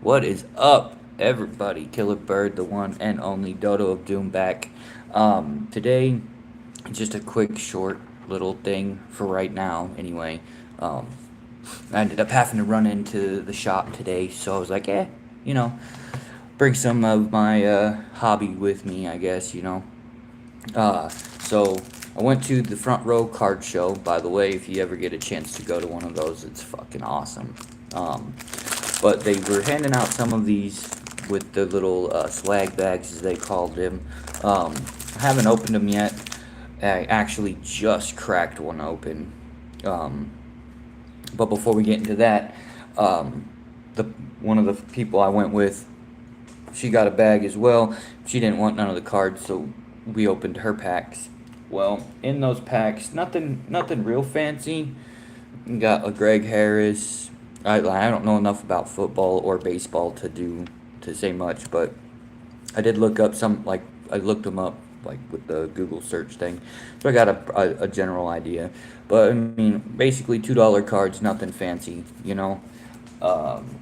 What is up, everybody? Killer Bird, the one and only Dodo of Doom back. Today, just a quick, short little thing for right now, anyway. Um, I ended up having to run into the shop today, so I was like, you know, bring some of my hobby with me, I guess, so I went to the Front Row Card Show. By the way, if you ever get a chance to go to one of those, it's fucking awesome. Um, but they were handing out some of these with the little swag bags, as they called them. I haven't opened them yet. I actually just cracked one open. Um, but before we get into that, um, the one of the people I went with, she got a bag as well. She didn't want none of the cards, so we opened her packs. Well, in those packs, nothing real fancy. We got a Greg Harris. I don't know enough about football or baseball to say much, but I did look up some, like, I looked them up like with the Google search thing, so I got a general idea. But I mean, basically $2 cards, nothing fancy, Um,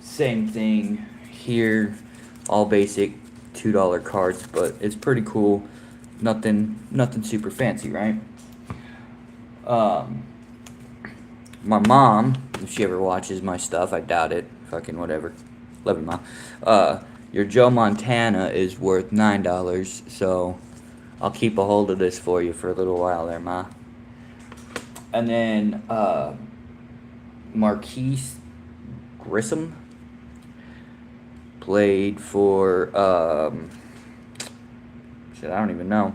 Same thing here, all basic $2 cards, but it's pretty cool. Nothing super fancy, right? Um, my mom, if she ever watches my stuff, I doubt it. Fucking whatever. Love you, mom. Your Joe Montana is worth $9, so I'll keep a hold of this for you for a little while there, ma. And then Marquise Grissom played for shit, I don't even know.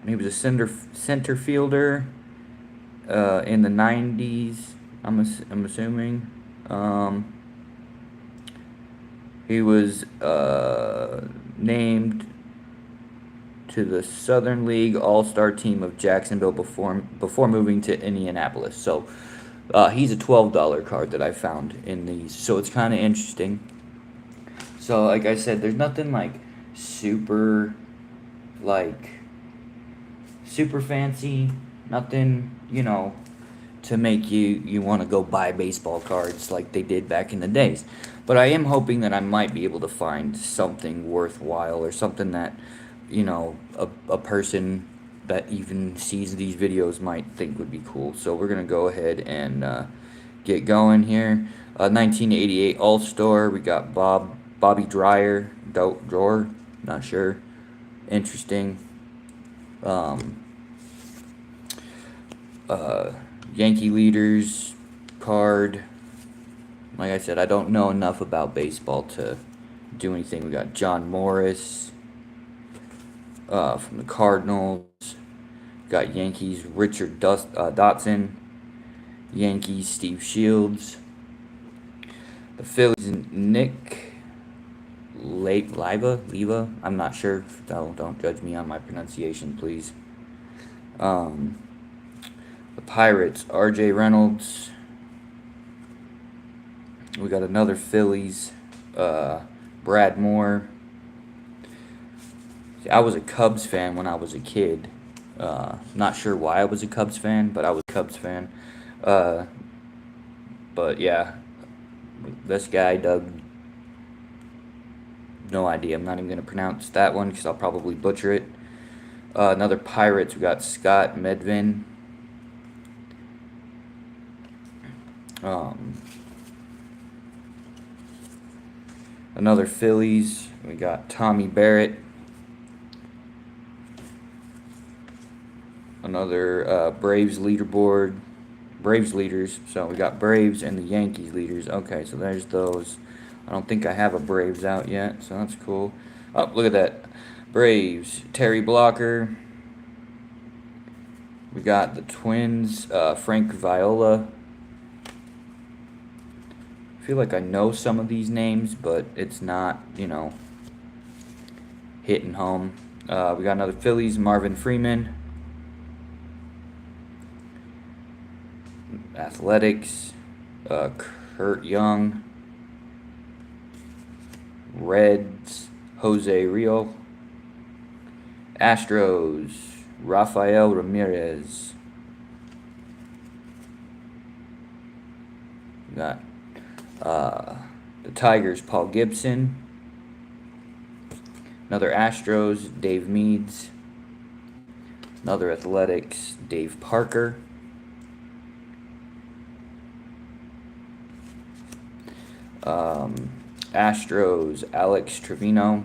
He was a center fielder in the '90s. I'm assuming. He was named to the Southern League All-Star Team of Jacksonville before moving to Indianapolis. So he's a $12 card that I found in these. So it's kind of interesting. So like I said, there's nothing like super like super fancy, nothing, to make you want to go buy baseball cards like they did back in the days. But I am hoping that I might be able to find something worthwhile or something that, a person that even sees these videos might think would be cool. So we're going to go ahead and get going here. 1988 All-Star, we got Bobby Dreyer, Drawer, not sure. Interesting. Um, Yankee leaders card. Like I said, I don't know enough about baseball to do anything. We got John Morris from the Cardinals. Got Yankees Richard Dotson. Yankees Steve Shields. The Phillies Nick Leva. I'm not sure. Don't judge me on my pronunciation, please. The Pirates, R.J. Reynolds. We got another Phillies, Brad Moore. See, I was a Cubs fan when I was a kid. Not sure why I was a Cubs fan, but I was a Cubs fan. Uh, but yeah, this guy, Doug, no idea. I'm not even going to pronounce that one because I'll probably butcher it. Another Pirates, we got Scott Medvin. Another Phillies, we got Tommy Barrett. Another Braves leaderboard. Braves leaders. So we got Braves and the Yankees leaders. Okay, so there's those. I don't think I have a Braves out yet, so that's cool. Oh, look at that. Braves, Terry Blocker. We got the Twins, Frank Viola. I feel like I know some of these names, but it's not, hitting home. We got another Phillies, Marvin Freeman. Athletics, Kurt Young. Reds, Jose Rio. Astros, Rafael Ramirez. We got the Tigers, Paul Gibson. Another Astros, Dave Meads. Another Athletics, Dave Parker. Astros, Alex Trevino.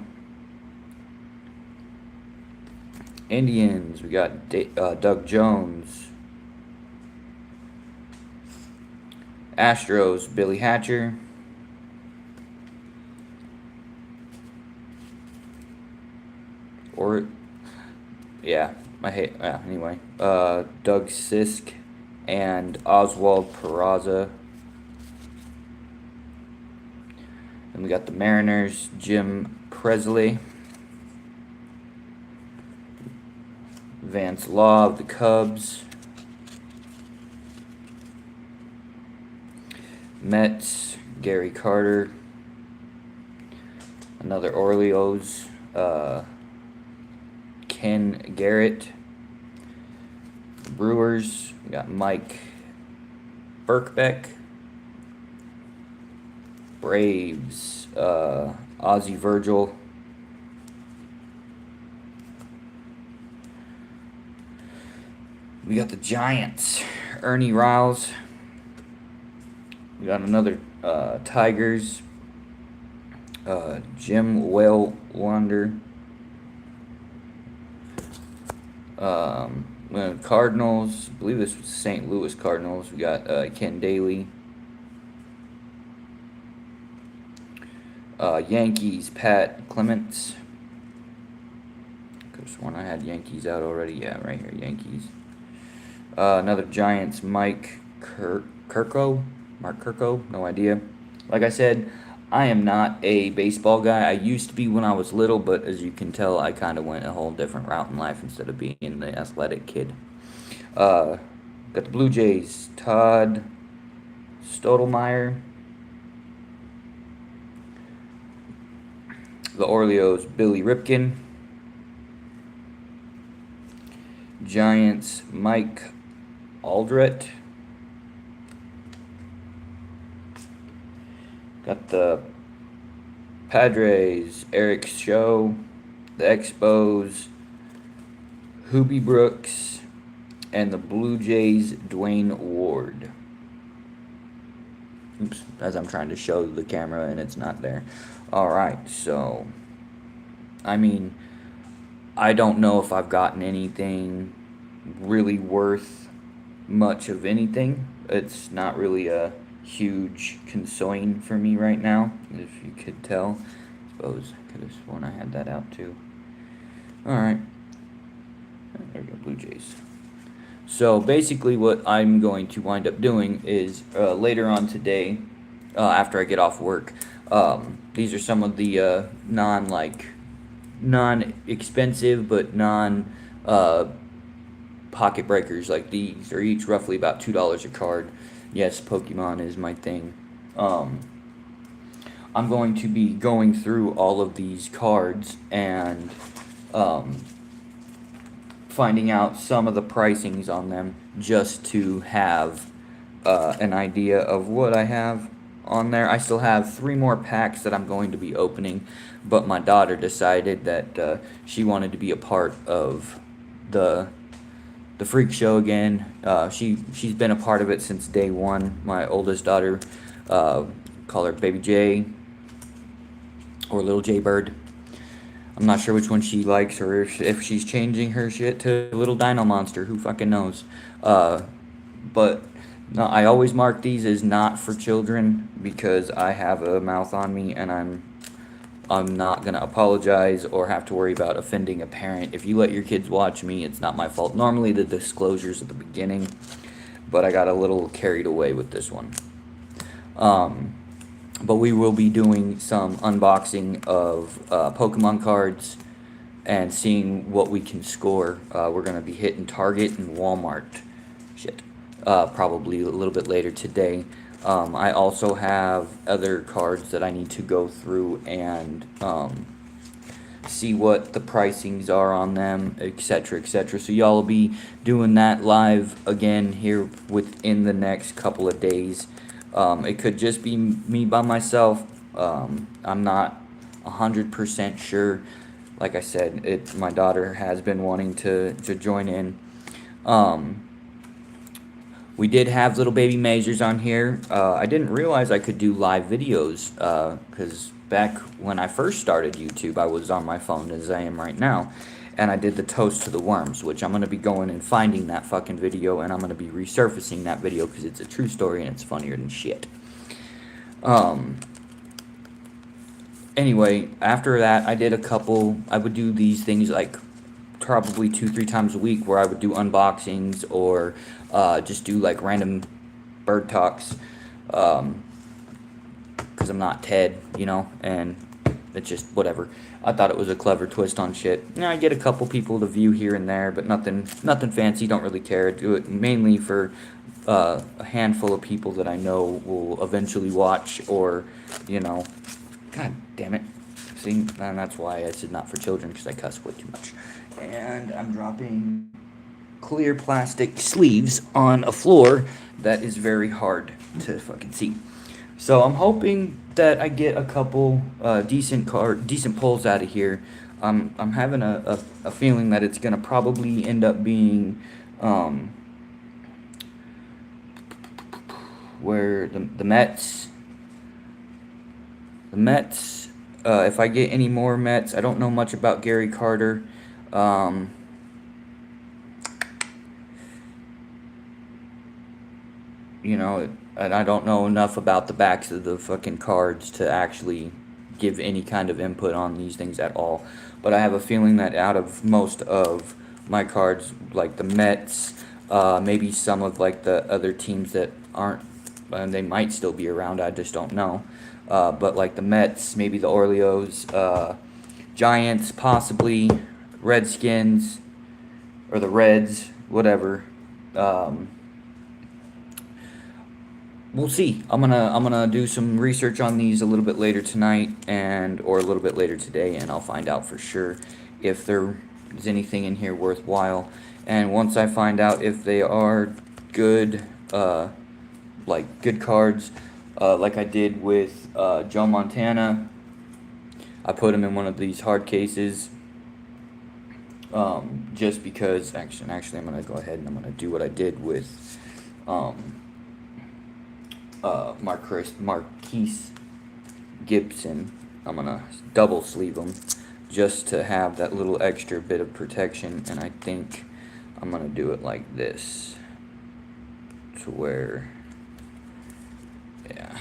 Indians, we got Doug Jones. Astros, Billy Hatcher. Anyway, Doug Sisk and Oswald Peraza. And we got the Mariners, Jim Presley. Vance Law of the Cubs. Mets, Gary Carter. Another Orioles, Ken Garrett. Brewers, we got Mike Birkbeck. Braves, Ozzie Virgil. We got the Giants, Ernie Riles. We got another Tigers, Jim Wellwander. Cardinals, I believe this was St. Louis Cardinals. We got Ken Daly. Yankees, Pat Clements. Could have sworn I had Yankees out already. Yeah, right here, Yankees. Another Giants, Mike Kirko. Mark Kirko, no idea. Like I said, I am not a baseball guy. I used to be when I was little, but as you can tell, I kind of went a whole different route in life instead of being the athletic kid. Got the Blue Jays, Todd Stottlemyre. The Orioles, Billy Ripken. Giants, Mike Aldrett. Got the Padres, Eric Show. The Expos, Hoobie Brooks. And the Blue Jays, Dwayne Ward. Oops, as I'm trying to show the camera and it's not there. Alright, so, I mean, I don't know if I've gotten anything really worth much of anything. It's not really a huge concern for me right now, if you could tell. I suppose I could have sworn I had that out too. Alright. There we go, Blue Jays. So basically what I'm going to wind up doing is later on today, after I get off work, these are some of the non-expensive but pocket breakers. Like these are each roughly about $2 a card. Yes, Pokemon is my thing. I'm going to be going through all of these cards and finding out some of the pricings on them just to have an idea of what I have on there. I still have 3 more packs that I'm going to be opening, but my daughter decided that she wanted to be a part of the freak show again. She's been a part of it since day one. My oldest daughter, call her Baby J or Little J Bird. I'm not sure which one she likes, or if she's changing her shit to Little Dino Monster. Who fucking knows? But no, I always mark these as not for children because I have a mouth on me, and I'm not gonna apologize or have to worry about offending a parent. If you let your kids watch me, it's not my fault. Normally the disclosures at the beginning, but I got a little carried away with this one. But we will be doing some unboxing of Pokemon cards and seeing what we can score. We're going to be hitting Target and Walmart. Probably a little bit later today. I also have other cards that I need to go through and see what the pricings are on them, etc., etc. So y'all will be doing that live again here within the next couple of days. It could just be me by myself. I'm not 100% sure. Like I said, my daughter has been wanting to join in. We did have little baby Mazers on here. I didn't realize I could do live videos because back when I first started YouTube, I was on my phone as I am right now. And I did the toast to the worms, which I'm going to be going and finding that fucking video, and I'm going to be resurfacing that video because it's a true story and it's funnier than shit. Anyway, after that, I would do these things like probably 2-3 times a week where I would do unboxings or just do like random bird talks because I'm not Ted, and it's just whatever. I thought it was a clever twist on shit. I get a couple people to view here and there, but nothing fancy. Don't really care. Do it mainly for a handful of people that I know will eventually watch, or God damn it. See, and that's why I said not for children, because I cuss way too much. And I'm dropping clear plastic sleeves on a floor that is very hard to fucking see. So I'm hoping that I get a couple decent pulls out of here. I'm having a feeling that it's gonna probably end up being where the Mets. If I get any more Mets, I don't know much about Gary Carter. And I don't know enough about the backs of the fucking cards to actually give any kind of input on these things at all. But I have a feeling that out of most of my cards, like the Mets, maybe some of like the other teams that aren't, and they might still be around, I just don't know. But like the Mets, maybe the Orioles, Giants, possibly Redskins, or the Reds, whatever. We'll see. I'm gonna do some research on these a little bit later tonight or a little bit later today, and I'll find out for sure if there is anything in here worthwhile. And once I find out if they are good, like good cards, like I did with Joe Montana, I put him in one of these hard cases. Just because actually I'm gonna go ahead and I'm gonna do what I did with Marquise Gibson. I'm gonna double sleeve them just to have that little extra bit of protection, and I think I'm gonna do it like this to where, yeah,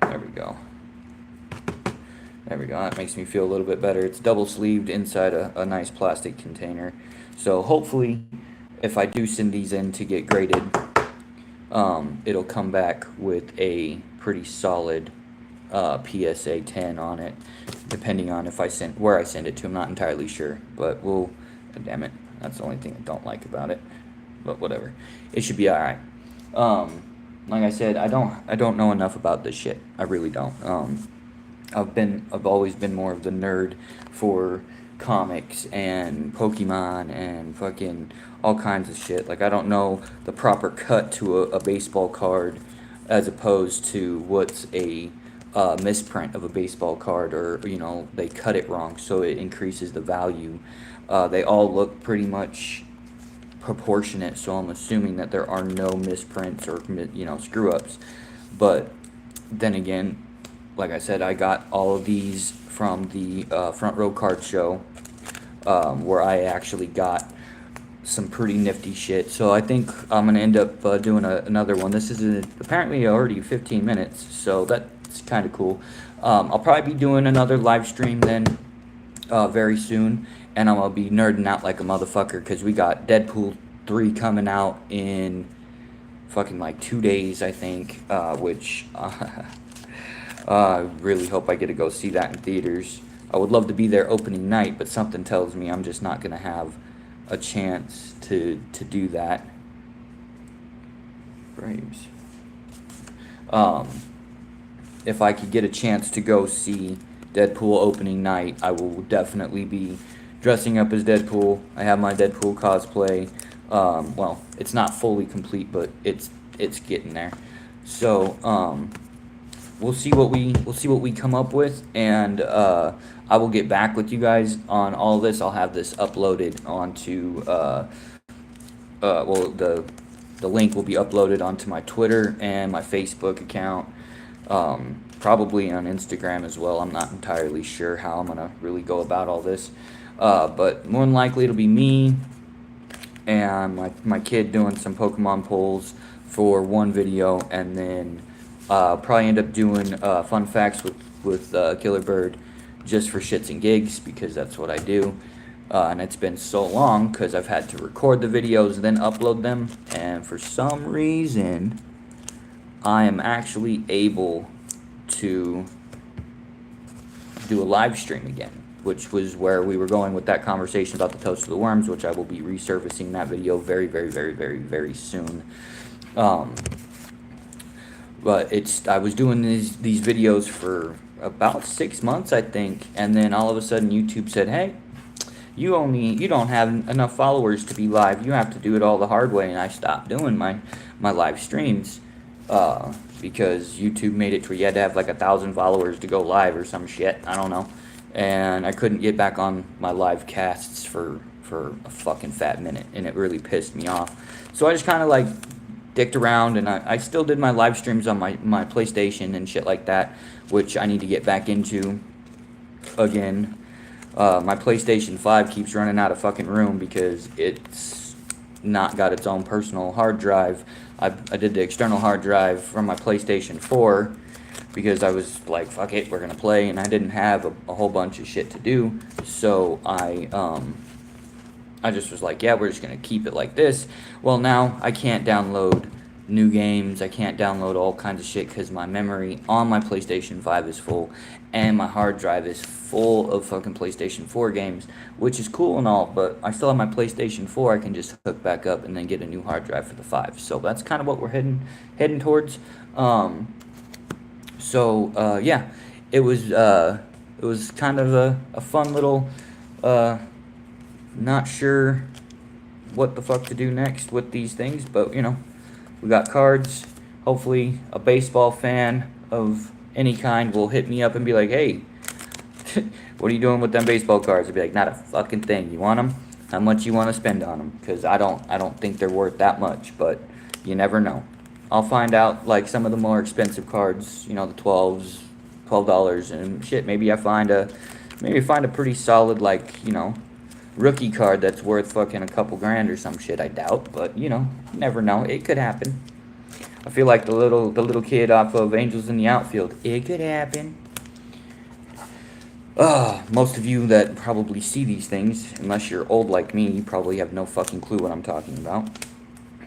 there we go. That makes me feel a little bit better. It's double sleeved inside a nice plastic container. So hopefully, if I do send these in to get graded, it'll come back with a pretty solid PSA 10 on it, depending on where I send it to. I'm not entirely sure, but damn it, that's the only thing I don't like about it. But whatever, it should be all right. Like I said, I don't know enough about this shit. I really don't. I've always been more of the nerd for comics and Pokemon and fucking all kinds of shit. Like, I don't know the proper cut to a baseball card as opposed to what's a misprint of a baseball card, or they cut it wrong so it increases the value. They all look pretty much proportionate, so I'm assuming that there are no misprints or screw ups. But then again, like I said, I got all of these from the Front Row Card Show, where I actually got some pretty nifty shit. So I think I'm going to end up doing another one. This is apparently already 15 minutes, so that's kind of cool. I'll probably be doing another live stream then very soon, and I'm going to be nerding out like a motherfucker because we got Deadpool 3 coming out in fucking like 2 days, I think, which... I really hope I get to go see that in theaters. I would love to be there opening night, but something tells me I'm just not going to have a chance to do that. Braves. If I could get a chance to go see Deadpool opening night, I will definitely be dressing up as Deadpool. I have my Deadpool cosplay. Well, it's not fully complete, but it's getting there. So we'll see what we come up with, and I will get back with you guys on all this. I'll have this uploaded onto well, the link will be uploaded onto my Twitter and my Facebook account, probably on Instagram as well. I'm not entirely sure how I'm gonna really go about all this, but more than likely it'll be me and my kid doing some Pokemon polls for one video, and then probably end up doing fun facts with Killer Bird just for shits and gigs, because that's what I do. And it's been so long because I've had to record the videos then upload them, and for some reason I am actually able to do a live stream again, which was where we were going with that conversation about the Toast of the Worms, which I will be resurfacing that video very, very, very, very, very soon. But I was doing these videos for about 6 months, I think, and then all of a sudden YouTube said, hey, you don't have enough followers to be live. You have to do it all the hard way. And I stopped doing my live streams because YouTube made it to where you had to have like 1,000 followers to go live or some shit. I don't know. And I couldn't get back on my live casts for a fucking fat minute, and it really pissed me off. So I just kind of like dicked around, and I still did my live streams on my PlayStation and shit like that, which I need to get back into again. My PlayStation 5 keeps running out of fucking room because it's not got its own personal hard drive. I did the external hard drive from my PlayStation 4 because I was like, fuck it, we're gonna play, and I didn't have a whole bunch of shit to do. So I just was like, yeah, we're just gonna keep it like this. Well, now I can't download new games. I can't download all kinds of shit because my memory on my PlayStation 5 is full, and my hard drive is full of fucking PlayStation 4 games, which is cool and all, but I still have my PlayStation 4. I can just hook back up and then get a new hard drive for the 5. So that's kind of what we're heading towards. Yeah, it was kind of a fun little, not sure what the fuck to do next with these things, but you know, we got cards. Hopefully a baseball fan of any kind will hit me up and be like, hey, what are you doing with them baseball cards? I'd be like, not a fucking thing. You want them? How much you want to spend on them? Because I don't think they're worth that much, but you never know. I'll find out, like, some of the more expensive cards, you know, the $12 and shit. Maybe I find a pretty solid, like, you know, rookie card that's worth fucking a couple grand or some shit. I doubt, but you know, you never know. It could happen. I feel like the little kid off of Angels in the Outfield. It could happen. Most of you that probably see these things, unless you're old like me, you probably have no fucking clue what I'm talking about,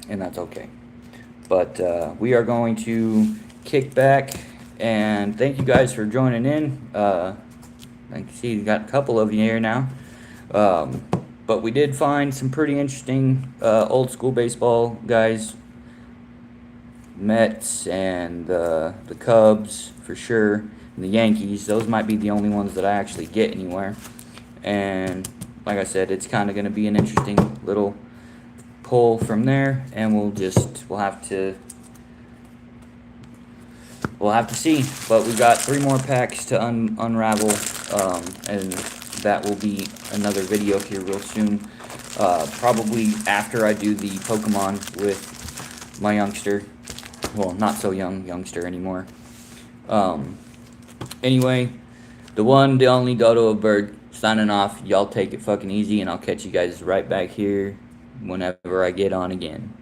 and that's okay. But we are going to kick back, and thank you guys for joining in. I can see you got a couple of you here now. But we did find some pretty interesting old school baseball guys. Mets and the Cubs for sure, and the Yankees. Those might be the only ones that I actually get anywhere. And like I said, it's kind of going to be an interesting little pull from there, and we'll have to see. But we got 3 more packs to unravel, and that will be another video here real soon. Probably after I do the Pokemon with my youngster. Well, not so youngster anymore. Anyway, the one, the only Dodo Bird signing off. Y'all take it fucking easy, and I'll catch you guys right back here whenever I get on again.